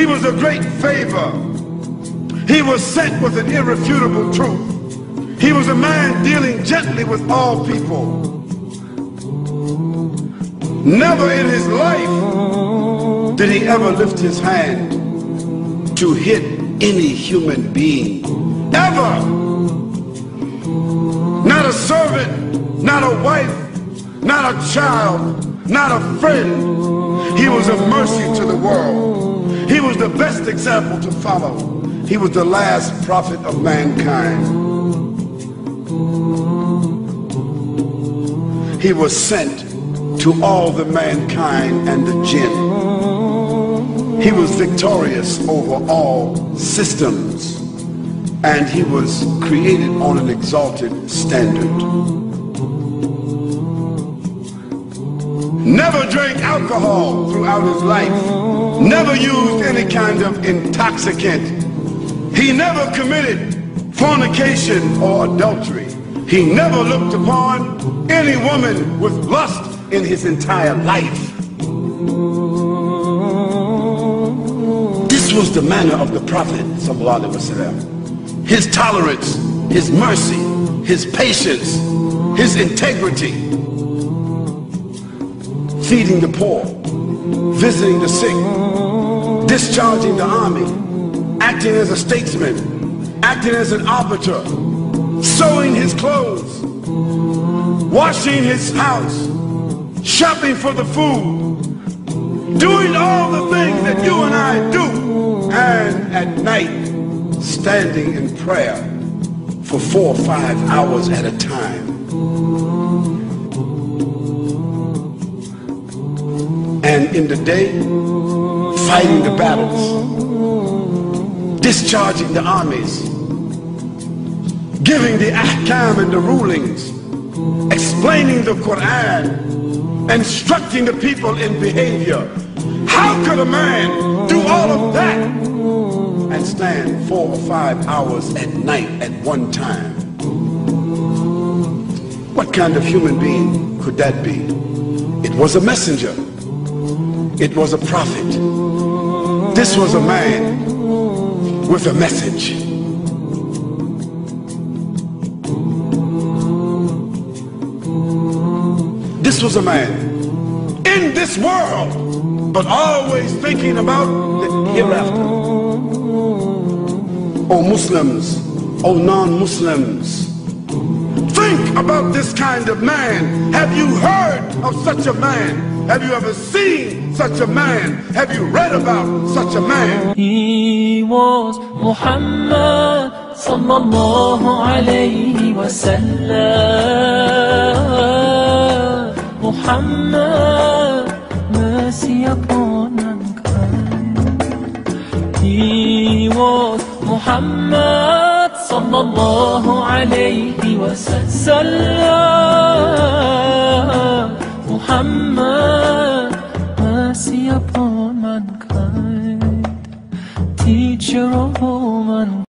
He was a great favor. He was sent with an irrefutable truth. He was a man dealing gently with all people. Never in his life did he ever lift his hand to hit any human being. Ever. Not a servant, not a wife, not a child, not a friend. He was a mercy to the world. He was the best example to follow. He was the last prophet of mankind. He was sent to all the mankind and the jinn. He was victorious over all systems, and he was created on an exalted standard. Never drank alcohol throughout his life. Never used any kind of intoxicant. He never committed fornication or adultery. He never looked upon any woman with lust in his entire life. This was the manner of the Prophet ﷺ. His tolerance, his mercy, his patience, his integrity. Feeding the poor, visiting the sick, discharging the army, acting as a statesman, acting as an arbiter, sewing his clothes, washing his house, shopping for the food, doing all the things that you and I do, and at night standing in prayer for 4 or 5 hours at a time. And in the day, fighting the battles, discharging the armies, giving the ahkam and the rulings, explaining the Quran, instructing the people in behavior. How could a man do all of that and stand 4 or 5 hours at night at one time? What kind of human being could that be? It was a messenger. It was a prophet. This was a man with a message. This was a man in this world, but always thinking about the hereafter. Oh Muslims, oh non-Muslims, think about this kind of man. Have you heard of such a man? Have you ever seen such a man? Have you read about such a man? He was Muhammad sallallahu alayhi wa sallam. Muhammad, mercy upon mankind. He was Muhammad sallallahu alayhi wa sallam. Muhammad, mercy upon mankind, teacher of all mankind.